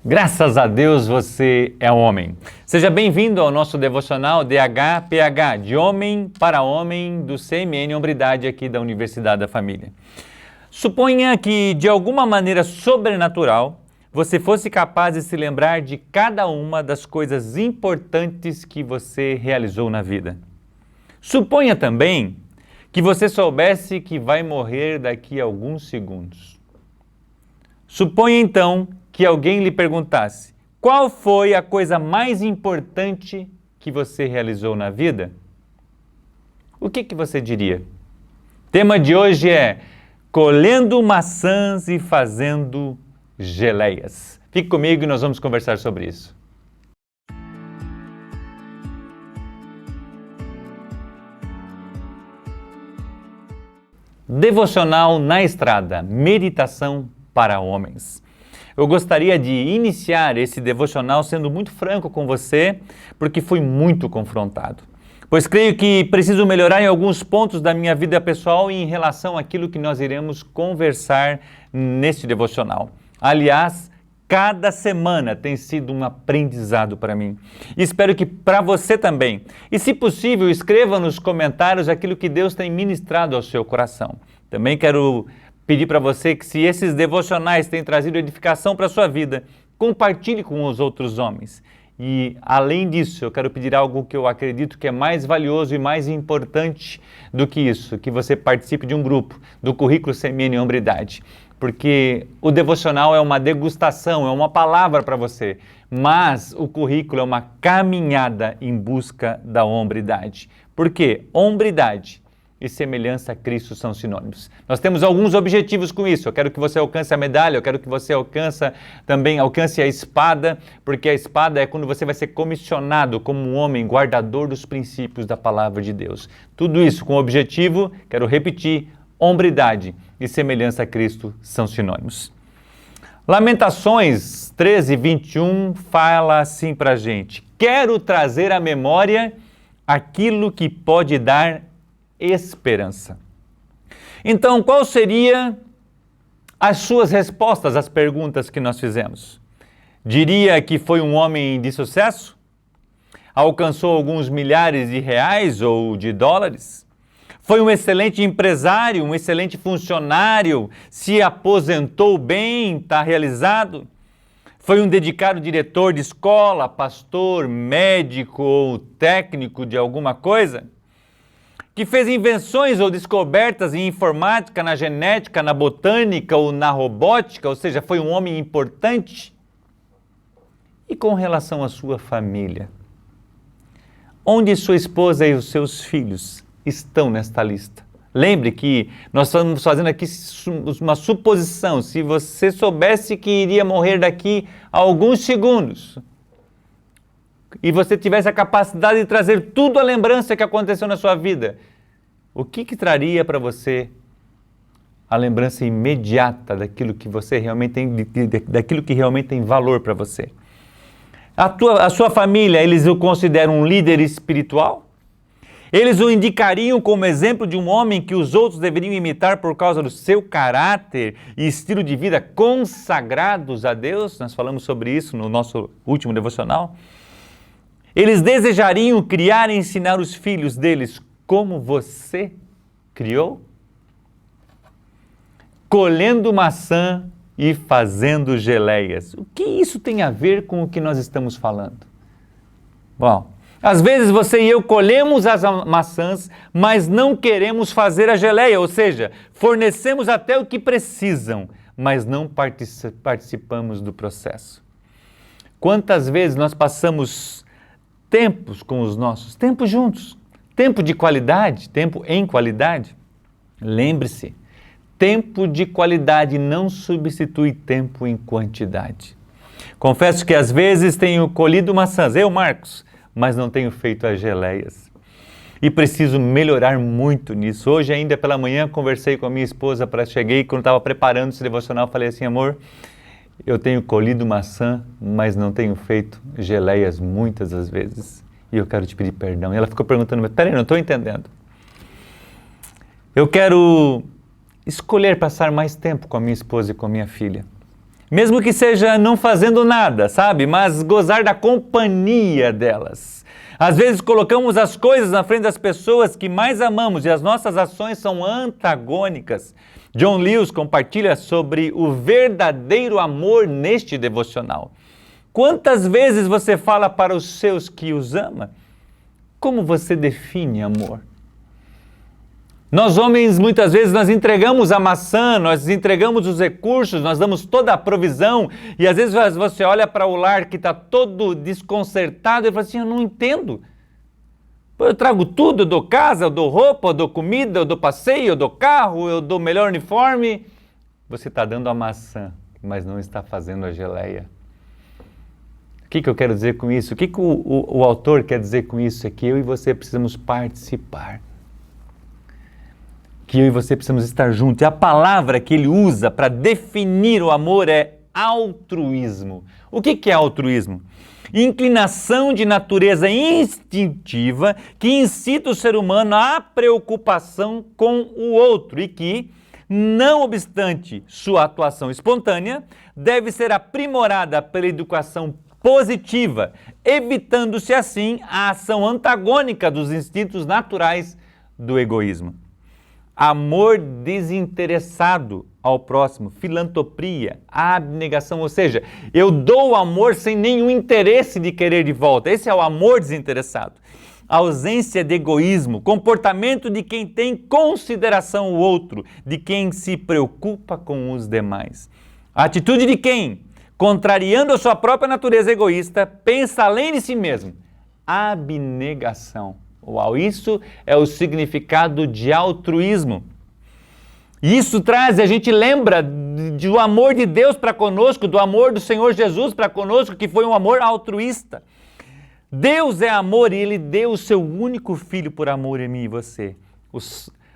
Graças a Deus você é homem. Seja bem-vindo ao nosso devocional DHPH, de Homem para Homem, do CMN Hombridade aqui da Universidade da Família. Suponha que, de alguma maneira sobrenatural, você fosse capaz de se lembrar de cada uma das coisas importantes que você realizou na vida. Suponha também que você soubesse que vai morrer daqui a alguns segundos. Suponha então que alguém lhe perguntasse: qual foi a coisa mais importante que você realizou na vida? O que você diria? O tema de hoje é colhendo maçãs e fazendo geleias. Fique comigo e nós vamos conversar sobre isso. Devocional na Estrada, meditação para homens. Eu gostaria de iniciar esse devocional sendo muito franco com você, porque fui muito confrontado. Pois creio que preciso melhorar em alguns pontos da minha vida pessoal em relação àquilo que nós iremos conversar neste devocional. Aliás, cada semana tem sido um aprendizado para mim. E espero que para você também. E se possível, escreva nos comentários aquilo que Deus tem ministrado ao seu coração. Também quero pedir para você que, se esses devocionais têm trazido edificação para a sua vida, compartilhe com os outros homens. E, além disso, eu quero pedir algo que eu acredito que é mais valioso e mais importante do que isso, que você participe de um grupo, do Currículo CMN Hombridade. Porque o devocional é uma degustação, é uma palavra para você, mas o currículo é uma caminhada em busca da hombridade. Por quê? Hombridade e semelhança a Cristo são sinônimos. Nós temos alguns objetivos com isso. Eu quero que você alcance a medalha, eu quero que você alcance a espada, porque a espada é quando você vai ser comissionado como um homem guardador dos princípios da palavra de Deus. Tudo isso com o objetivo, quero repetir, hombridade e semelhança a Cristo são sinônimos. Lamentações 13:21 fala assim pra gente: quero trazer à memória aquilo que pode dar esperança. Então, qual seria as suas respostas às perguntas que nós fizemos? Diria que foi um homem de sucesso? Alcançou alguns milhares de reais ou de dólares? Foi um excelente empresário, um excelente funcionário, se aposentou bem, está realizado? Foi um dedicado diretor de escola, pastor, médico ou técnico de alguma coisa? Que fez invenções ou descobertas em informática, na genética, na botânica ou na robótica, ou seja, foi um homem importante? E com relação à sua família? Onde sua esposa e os seus filhos estão nesta lista? Lembre que nós estamos fazendo aqui uma suposição. Se você soubesse que iria morrer daqui a alguns segundos e você tivesse a capacidade de trazer tudo à lembrança que aconteceu na sua vida, o que traria para você a lembrança imediata daquilo que você realmente tem, daquilo que realmente tem valor para você? A sua família, eles o consideram um líder espiritual? Eles o indicariam como exemplo de um homem que os outros deveriam imitar por causa do seu caráter e estilo de vida consagrados a Deus? Nós falamos sobre isso no nosso último devocional. Eles desejariam criar e ensinar os filhos deles como você criou? Colhendo maçã e fazendo geleias. O que isso tem a ver com o que nós estamos falando? Bom, às vezes você e eu colhemos as maçãs, mas não queremos fazer a geleia, ou seja, fornecemos até o que precisam, mas não participamos do processo. Quantas vezes nós passamos tempos com os nossos, tempo juntos, tempo de qualidade, tempo em qualidade? Lembre-se, tempo de qualidade não substitui tempo em quantidade. Confesso que às vezes tenho colhido maçãs, eu, Marcos, mas não tenho feito as geleias. E preciso melhorar muito nisso. Hoje ainda pela manhã conversei com a minha esposa, cheguei quando estava preparando esse devocional, falei assim: amor, eu tenho colhido maçã, mas não tenho feito geleias muitas das vezes. E eu quero te pedir perdão. E ela ficou perguntando, mas peraí, não estou entendendo. Eu quero escolher passar mais tempo com a minha esposa e com a minha filha. Mesmo que seja não fazendo nada, sabe? Mas gozar da companhia delas. Às vezes colocamos as coisas na frente das pessoas que mais amamos e as nossas ações são antagônicas. John Lewis compartilha sobre o verdadeiro amor neste devocional. Quantas vezes você fala para os seus que os ama? Como você define amor? Nós homens, muitas vezes, nós entregamos a maçã, nós entregamos os recursos, nós damos toda a provisão e às vezes você olha para o lar que está todo desconcertado e fala assim, eu não entendo. Eu trago tudo, eu dou casa, eu dou roupa, eu dou comida, eu dou passeio, eu dou carro, eu dou melhor uniforme. Você está dando a maçã, mas não está fazendo a geleia. O que eu quero dizer com isso? O que o autor quer dizer com isso? É que eu e você precisamos participar. Que eu e você precisamos estar juntos. E a palavra que ele usa para definir o amor é altruísmo. O que é altruísmo? Inclinação de natureza instintiva que incita o ser humano à preocupação com o outro e que, não obstante sua atuação espontânea, deve ser aprimorada pela educação positiva, evitando-se assim a ação antagônica dos instintos naturais do egoísmo. Amor desinteressado ao próximo, filantropia, abnegação, ou seja, eu dou amor sem nenhum interesse de querer de volta. Esse é o amor desinteressado. A ausência de egoísmo, comportamento de quem tem consideração ao outro, de quem se preocupa com os demais. A atitude de quem, contrariando a sua própria natureza egoísta, pensa além de si mesmo. Abnegação. Uau, isso é o significado de altruísmo. Isso traz, a gente lembra do amor de Deus para conosco, do amor do Senhor Jesus para conosco, que foi um amor altruísta. Deus é amor e Ele deu o seu único Filho por amor em mim e você.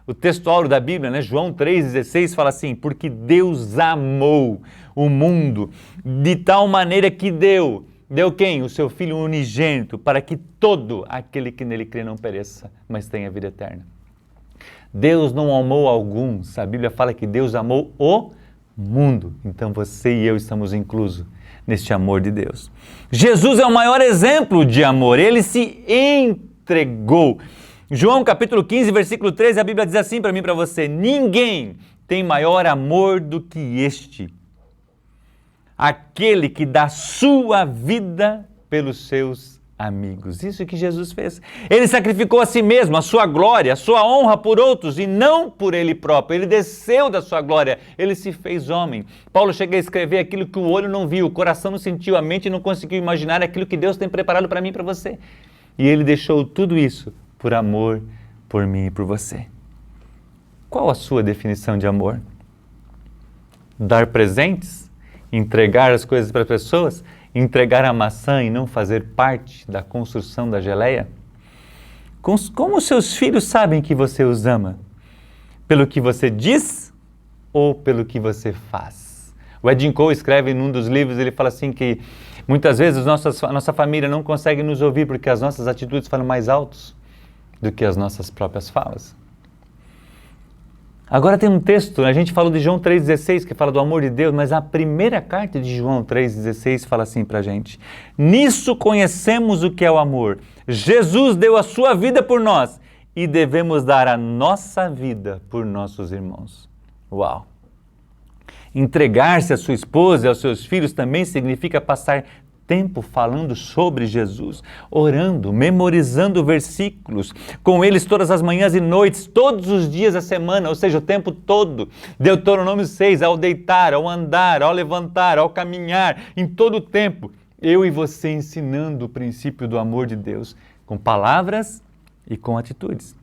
O textuário da Bíblia, né, João 3,16, fala assim, porque Deus amou o mundo de tal maneira que deu quem? O seu Filho unigênito, para que todo aquele que nele crê não pereça, mas tenha vida eterna. Deus não amou alguns, a Bíblia fala que Deus amou o mundo, então você e eu estamos inclusos neste amor de Deus. Jesus é o maior exemplo de amor, ele se entregou. João capítulo 15, versículo 13, a Bíblia diz assim para mim e para você, ninguém tem maior amor do que este, aquele que dá sua vida pelos seus amigos. Isso que Jesus fez. Ele sacrificou a si mesmo, a sua glória, a sua honra por outros e não por ele próprio. Ele desceu da sua glória, ele se fez homem. Paulo chega a escrever aquilo que o olho não viu, o coração não sentiu, a mente não conseguiu imaginar aquilo que Deus tem preparado para mim e para você. E ele deixou tudo isso por amor por mim e por você. Qual a sua definição de amor? Dar presentes? Entregar as coisas para as pessoas? Entregar a maçã e não fazer parte da construção da geleia? Como os seus filhos sabem que você os ama? Pelo que você diz ou pelo que você faz? O Edin Cole escreve num dos livros, ele fala assim que muitas vezes a nossa família não consegue nos ouvir porque as nossas atitudes falam mais altos do que as nossas próprias falas. Agora tem um texto, a gente falou de João 3,16, que fala do amor de Deus, mas a primeira carta de João 3,16 fala assim pra gente, nisso conhecemos o que é o amor. Jesus deu a sua vida por nós e devemos dar a nossa vida por nossos irmãos. Uau! Entregar-se à sua esposa e aos seus filhos também significa passar tempo falando sobre Jesus, orando, memorizando versículos, com eles todas as manhãs e noites, todos os dias da semana, ou seja, o tempo todo. Deuteronômio 6, ao deitar, ao andar, ao levantar, ao caminhar, em todo o tempo, eu e você ensinando o princípio do amor de Deus, com palavras e com atitudes.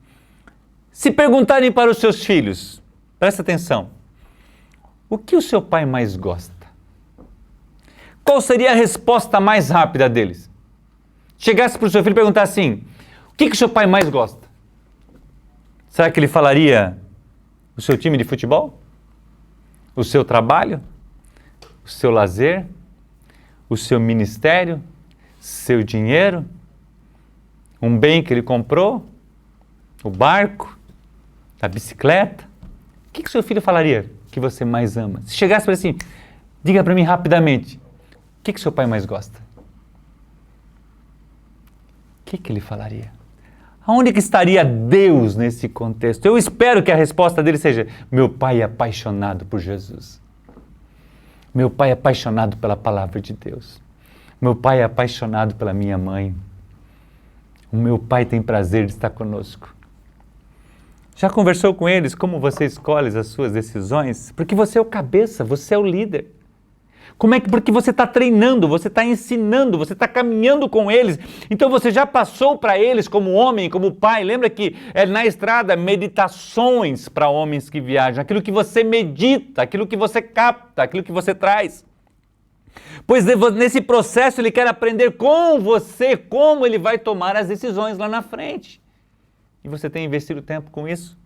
Se perguntarem para os seus filhos, presta atenção, o que o seu pai mais gosta? Qual seria a resposta mais rápida deles? Chegasse para o seu filho e perguntar assim, o que o seu pai mais gosta? Será que ele falaria o seu time de futebol? O seu trabalho? O seu lazer? O seu ministério? Seu dinheiro? Um bem que ele comprou? O barco? A bicicleta? O que o seu filho falaria que você mais ama? Se chegasse para ele assim, Diga para mim rapidamente, o que seu pai mais gosta? O que ele falaria? Aonde que estaria Deus nesse contexto? Eu espero que a resposta dele seja, meu pai é apaixonado por Jesus. Meu pai é apaixonado pela palavra de Deus. Meu pai é apaixonado pela minha mãe. O meu pai tem prazer de estar conosco. Já conversou com eles como você escolhe as suas decisões? Porque você é o cabeça, você é o líder. Porque você está treinando, você está ensinando, você está caminhando com eles. Então você já passou para eles como homem, como pai. Lembra que é na estrada meditações para homens que viajam. Aquilo que você medita, aquilo que você capta, aquilo que você traz. Pois nesse processo ele quer aprender com você como ele vai tomar as decisões lá na frente. E você tem investido tempo com isso?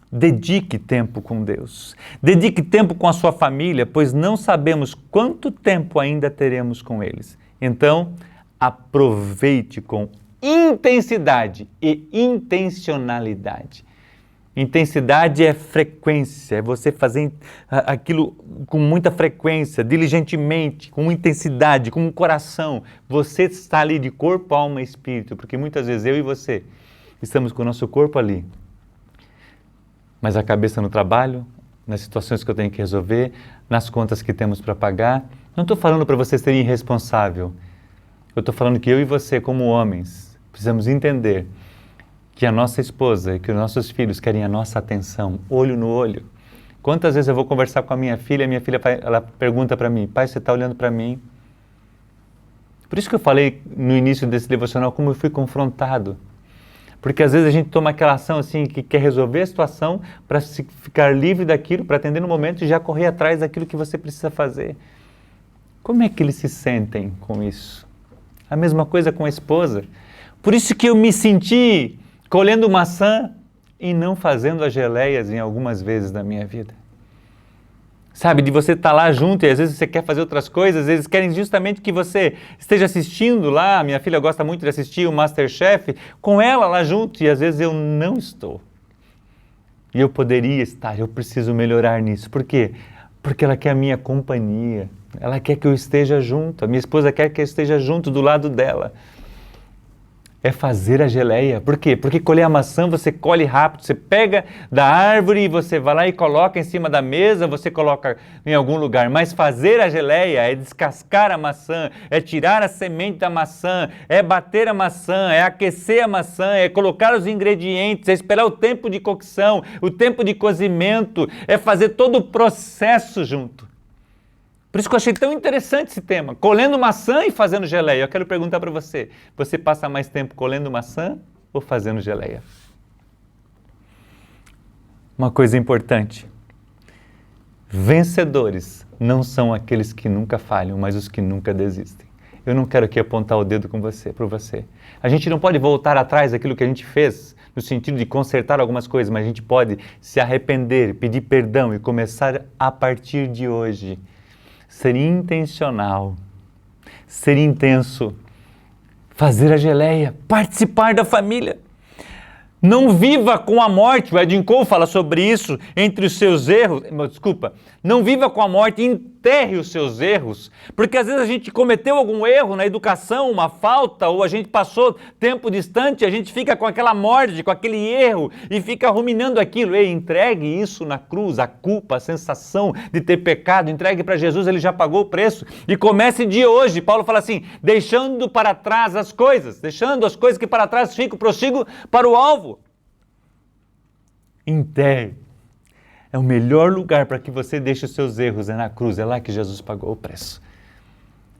Dedique tempo com Deus. Dedique tempo com a sua família, pois não sabemos quanto tempo ainda teremos com eles. Então, aproveite com intensidade e intencionalidade. Intensidade é frequência, é você fazer aquilo com muita frequência, diligentemente, com intensidade, com um coração. Você está ali de corpo, alma e espírito, porque muitas vezes eu e você estamos com o nosso corpo ali, mas a cabeça no trabalho, nas situações que eu tenho que resolver, nas contas que temos para pagar. Não estou falando para você ser irresponsável. Eu estou falando que eu e você, como homens, precisamos entender que a nossa esposa e que os nossos filhos querem a nossa atenção, olho no olho. Quantas vezes eu vou conversar com a minha filha ela pergunta para mim, pai, você está olhando para mim? Por isso que eu falei no início desse devocional como eu fui confrontado. Porque às vezes a gente toma aquela ação assim, que quer resolver a situação para ficar livre daquilo, para atender no momento e já correr atrás daquilo que você precisa fazer. Como é que eles se sentem com isso? A mesma coisa com a esposa. Por isso que eu me senti colhendo maçã e não fazendo as geleias em algumas vezes da minha vida. Sabe, de você estar lá junto e às vezes você quer fazer outras coisas, eles querem justamente que você esteja assistindo lá, minha filha gosta muito de assistir o MasterChef, com ela lá junto e às vezes eu não estou. E eu poderia estar, eu preciso melhorar nisso. Por quê? Porque ela quer a minha companhia, ela quer que eu esteja junto, a minha esposa quer que eu esteja junto do lado dela. É fazer a geleia. Por quê? Porque colher a maçã você colhe rápido, você pega da árvore e você vai lá e coloca em cima da mesa, você coloca em algum lugar. Mas fazer a geleia é descascar a maçã, é tirar a semente da maçã, é bater a maçã, é aquecer a maçã, é colocar os ingredientes, é esperar o tempo de cocção, o tempo de cozimento, é fazer todo o processo junto. Por isso que eu achei tão interessante esse tema, colhendo maçã e fazendo geleia. Eu quero perguntar para você, você passa mais tempo colhendo maçã ou fazendo geleia? Uma coisa importante, vencedores não são aqueles que nunca falham, mas os que nunca desistem. Eu não quero aqui apontar o dedo para você. A gente não pode voltar atrás daquilo que a gente fez, no sentido de consertar algumas coisas, mas a gente pode se arrepender, pedir perdão e começar a partir de hoje. Ser intencional, ser intenso, fazer a geleia, participar da família. Não viva com a morte, o Edin Cole fala sobre isso, entre os seus erros, não viva com a morte, enterre os seus erros, porque às vezes a gente cometeu algum erro na educação, uma falta, ou a gente passou tempo distante, a gente fica com aquela morte, com aquele erro, e fica ruminando aquilo. Ei, entregue isso na cruz, a culpa, a sensação de ter pecado, entregue para Jesus, ele já pagou o preço, e comece de hoje. Paulo fala assim, deixando para trás as coisas, deixando as coisas que para trás ficam, prossigo para o alvo. Enterre. É o melhor lugar para que você deixe os seus erros, é na cruz, é lá que Jesus pagou o preço.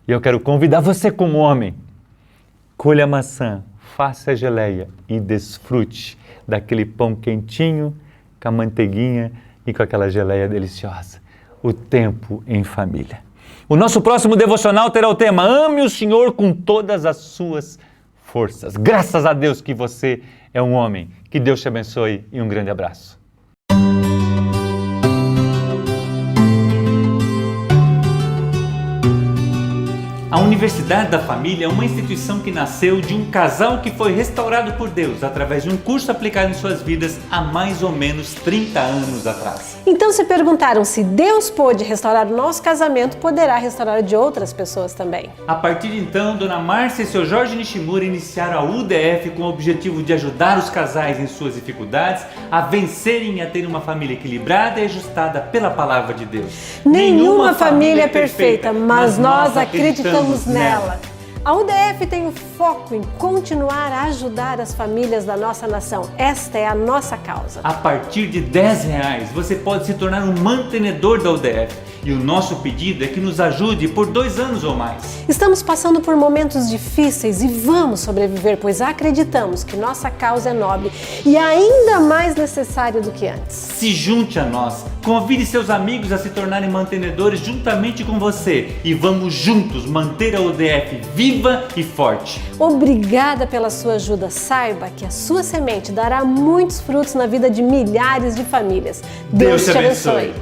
E eu quero convidar você como homem, colha a maçã, faça a geleia e desfrute daquele pão quentinho, com a manteiguinha e com aquela geleia deliciosa. O tempo em família. O nosso próximo devocional terá o tema Ame o Senhor com todas as suas forças. Graças a Deus que você é um homem. Que Deus te abençoe e um grande abraço. A Universidade da Família é uma instituição que nasceu de um casal que foi restaurado por Deus através de um curso aplicado em suas vidas há mais ou menos 30 anos atrás. Então se perguntaram se Deus pôde restaurar o nosso casamento, poderá restaurar de outras pessoas também. A partir de então, Dona Márcia e seu Jorge Nishimura iniciaram a UDF com o objetivo de ajudar os casais em suas dificuldades a vencerem e a ter uma família equilibrada e ajustada pela palavra de Deus. Nenhuma família é perfeita, mas nós acreditamos nela. A UDF tem o foco em continuar a ajudar as famílias da nossa nação. Esta é a nossa causa. A partir de R$10, você pode se tornar um mantenedor da UDF. E o nosso pedido é que nos ajude por 2 anos ou mais. Estamos passando por momentos difíceis e vamos sobreviver, pois acreditamos que nossa causa é nobre e ainda mais necessária do que antes. Se junte a nós, convide seus amigos a se tornarem mantenedores juntamente com você e vamos juntos manter a UDF viva e forte. Obrigada pela sua ajuda. Saiba que a sua semente dará muitos frutos na vida de milhares de famílias. Deus te abençoe.